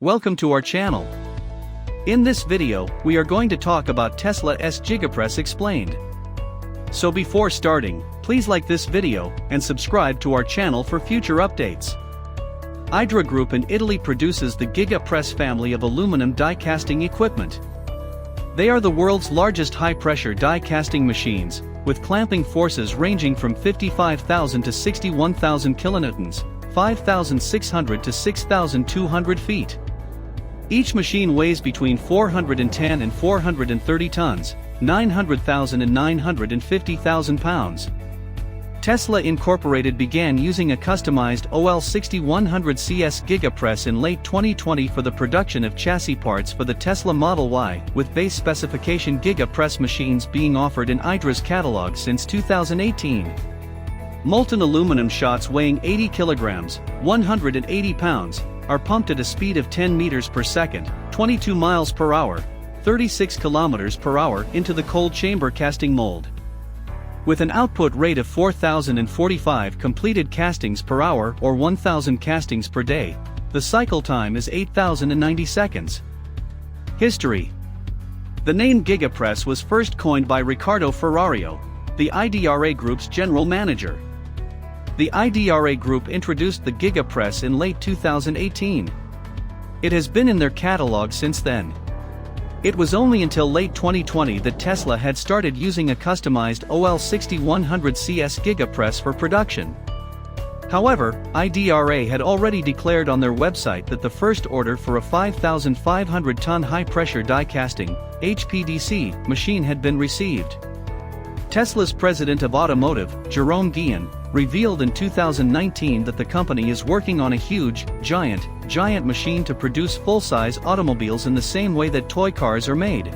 Welcome to our channel. In this video, we are going to talk about Tesla's gigapress explained. So before starting, please like this video and subscribe to our channel for future updates. Hydra Group in Italy produces the gigapress family of aluminum die casting equipment. They are the world's largest high-pressure die casting machines, with clamping forces ranging from 55,000 to 61,000 kilonewtons, 5,600 to 6,200 feet. Each machine weighs between 410 and 430 tons, 900,000 and 950,000 pounds. Tesla Incorporated began using a customized OL6100CS gigapress in late 2020 for the production of chassis parts for the Tesla Model Y, with base specification gigapress machines being offered in Hydra's catalog since 2018. Molten aluminum shots weighing 80 kilograms, 180 pounds, are pumped at a speed of 10 meters per second, 22 miles per hour, 36 kilometers per hour into the cold chamber casting mold. With an output rate of 4,045 completed castings per hour or 1,000 castings per day, the cycle time is 8,090 seconds. History. The name gigapress was first coined by Riccardo Ferrario, the IDRA Group's general manager. The IDRA Group introduced the gigapress in late 2018. It has been in their catalog since then. It was only until late 2020 that Tesla had started using a customized OL6100CS gigapress for production. However, IDRA had already declared on their website that the first order for a 5,500-ton high-pressure die casting (HPDC) machine had been received. Tesla's president of automotive, Jerome Guillen, revealed in 2019 that the company is working on a huge, giant machine to produce full-size automobiles in the same way that toy cars are made.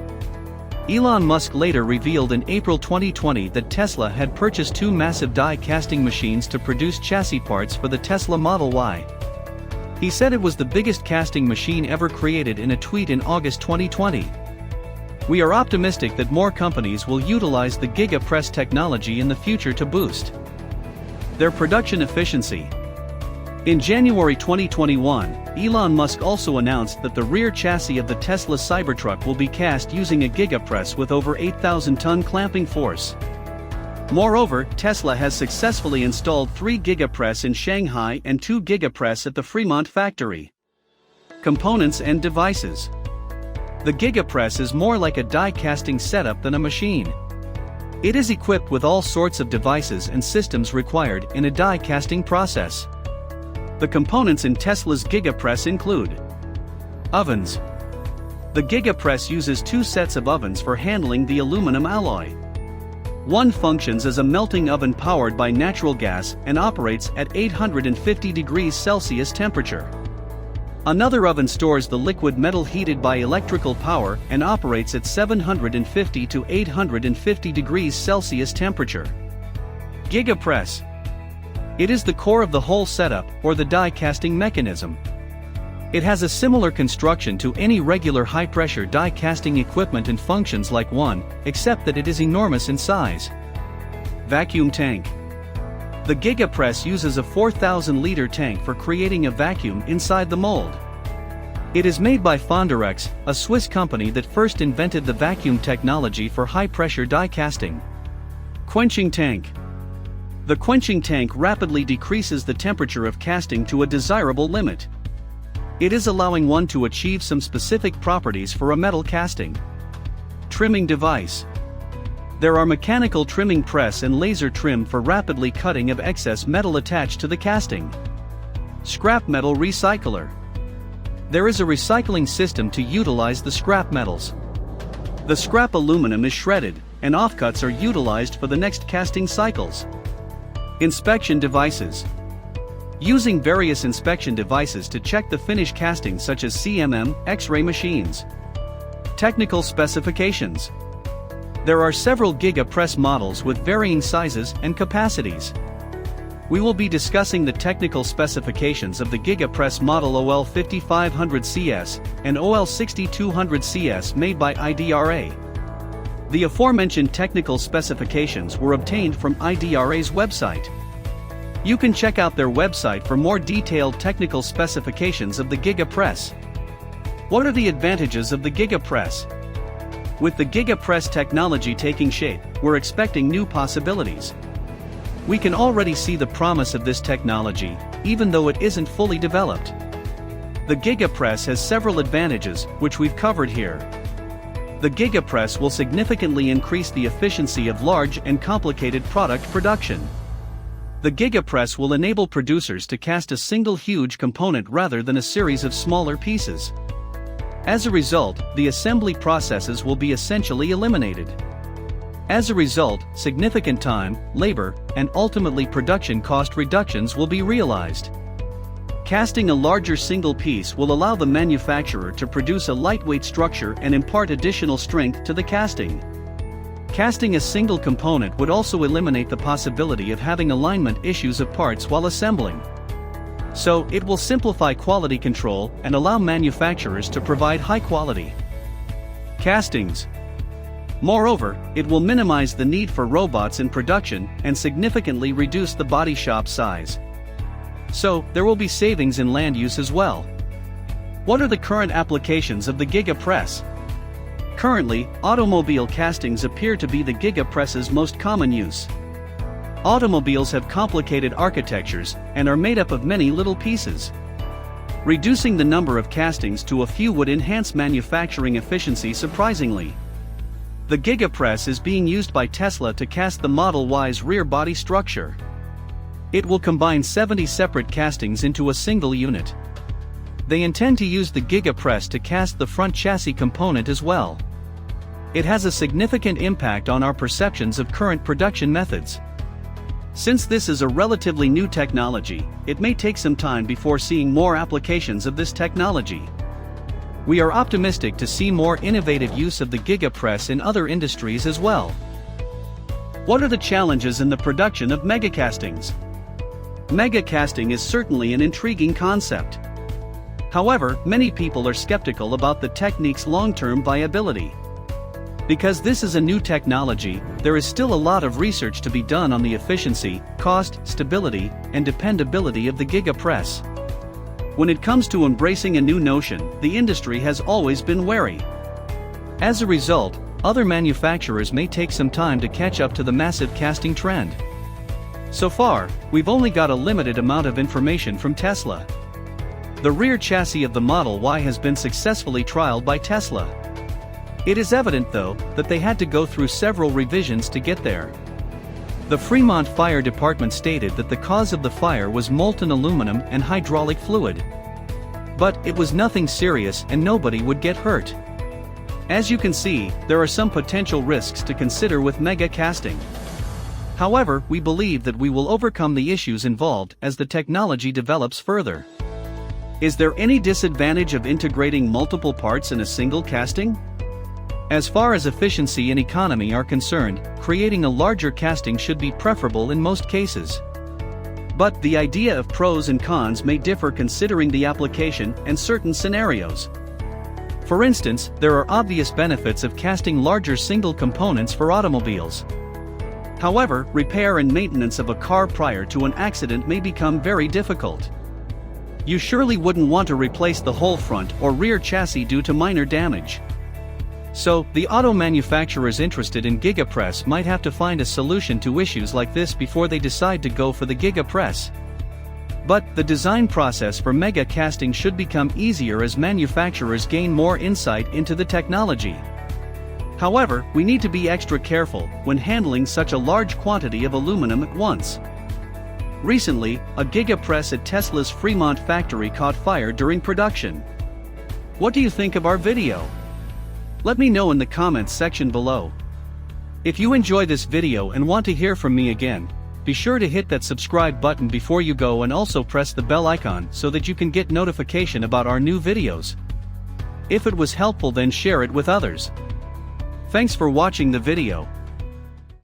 Elon Musk later revealed in April 2020 that Tesla had purchased two massive die casting machines to produce chassis parts for the Tesla Model Y. He said it was the biggest casting machine ever created in a tweet in August 2020. We are optimistic that more companies will utilize the gigapress technology in the future to boost their production efficiency. In January 2021, Elon Musk also announced that the rear chassis of the Tesla Cybertruck will be cast using a gigapress with over 8,000-ton clamping force. Moreover, Tesla has successfully installed 3 gigapress in Shanghai and 2 gigapress at the Fremont factory. Components and devices. The gigapress is more like a die casting setup than a machine. It is equipped with all sorts of devices and systems required in a die casting process. The components in Tesla's gigapress include ovens. The gigapress uses 2 sets of ovens for handling the aluminum alloy. One functions as a melting oven powered by natural gas and operates at 850 degrees Celsius temperature. Another oven stores the liquid metal heated by electrical power and operates at 750 to 850 degrees Celsius temperature. Gigapress. It is the core of the whole setup, or the die casting mechanism. It has a similar construction to any regular high-pressure die casting equipment and functions like one, except that it is enormous in size. Vacuum tank. The gigapress uses a 4,000-liter tank for creating a vacuum inside the mold. It is made by Fonderex, a Swiss company that first invented the vacuum technology for high-pressure die casting. Quenching tank. The quenching tank rapidly decreases the temperature of casting to a desirable limit. It is allowing one to achieve some specific properties for a metal casting. Trimming device. There are mechanical trimming press and laser trim for rapidly cutting of excess metal attached to the casting. Scrap metal recycler. There is a recycling system to utilize the scrap metals. The scrap aluminum is shredded, and offcuts are utilized for the next casting cycles. Inspection devices. Using various inspection devices to check the finish casting such as CMM, X-ray machines. Technical specifications. There are several gigapress models with varying sizes and capacities. We will be discussing the technical specifications of the gigapress model OL5500CS and OL6200CS made by IDRA. The aforementioned technical specifications were obtained from IDRA's website. You can check out their website for more detailed technical specifications of the gigapress. What are the advantages of the gigapress? With the gigapress technology taking shape, we're expecting new possibilities. We can already see the promise of this technology, even though it isn't fully developed. The gigapress has several advantages, which we've covered here. The gigapress will significantly increase the efficiency of large and complicated product production. The gigapress will enable producers to cast a single huge component rather than a series of smaller pieces. As a result, the assembly processes will be essentially eliminated. As a result, significant time, labor, and ultimately production cost reductions will be realized. Casting a larger single piece will allow the manufacturer to produce a lightweight structure and impart additional strength to the casting. Casting a single component would also eliminate the possibility of having alignment issues of parts while assembling. So, it will simplify quality control and allow manufacturers to provide high-quality castings. Moreover, it will minimize the need for robots in production and significantly reduce the body shop size. So, there will be savings in land use as well. What are the current applications of the gigapress? Currently, automobile castings appear to be the gigapress's most common use. Automobiles have complicated architectures and are made up of many little pieces. Reducing the number of castings to a few would enhance manufacturing efficiency surprisingly. The gigapress is being used by Tesla to cast the Model Y's rear body structure. It will combine 70 separate castings into a single unit. They intend to use the gigapress to cast the front chassis component as well. It has a significant impact on our perceptions of current production methods. Since this is a relatively new technology, it may take some time before seeing more applications of this technology. We are optimistic to see more innovative use of the gigapress in other industries as well. What are the challenges in the production of megacastings? Megacasting is certainly an intriguing concept. However, many people are skeptical about the technique's long-term viability. Because this is a new technology, there is still a lot of research to be done on the efficiency, cost, stability, and dependability of the gigapress. When it comes to embracing a new notion, the industry has always been wary. As a result, other manufacturers may take some time to catch up to the massive casting trend. So far, we've only got a limited amount of information from Tesla. The rear chassis of the Model Y has been successfully trialed by Tesla. It is evident, though, that they had to go through several revisions to get there. The Fremont Fire Department stated that the cause of the fire was molten aluminum and hydraulic fluid. But it was nothing serious and nobody would get hurt. As you can see, there are some potential risks to consider with mega casting. However, we believe that we will overcome the issues involved as the technology develops further. Is there any disadvantage of integrating multiple parts in a single casting? As far as efficiency and economy are concerned, creating a larger casting should be preferable in most cases. But the idea of pros and cons may differ considering the application and certain scenarios. For instance, there are obvious benefits of casting larger single components for automobiles. However, repair and maintenance of a car prior to an accident may become very difficult. You surely wouldn't want to replace the whole front or rear chassis due to minor damage. So, the auto manufacturers interested in gigapress might have to find a solution to issues like this before they decide to go for the gigapress. But, the design process for mega casting should become easier as manufacturers gain more insight into the technology. However, we need to be extra careful when handling such a large quantity of aluminum at once. Recently, a gigapress at Tesla's Fremont factory caught fire during production. What do you think of our video? Let me know in the comments section below. If you enjoy this video and want to hear from me again, be sure to hit that subscribe button before you go and also press the bell icon so that you can get notification about our new videos. If it was helpful, then share it with others. Thanks for watching the video.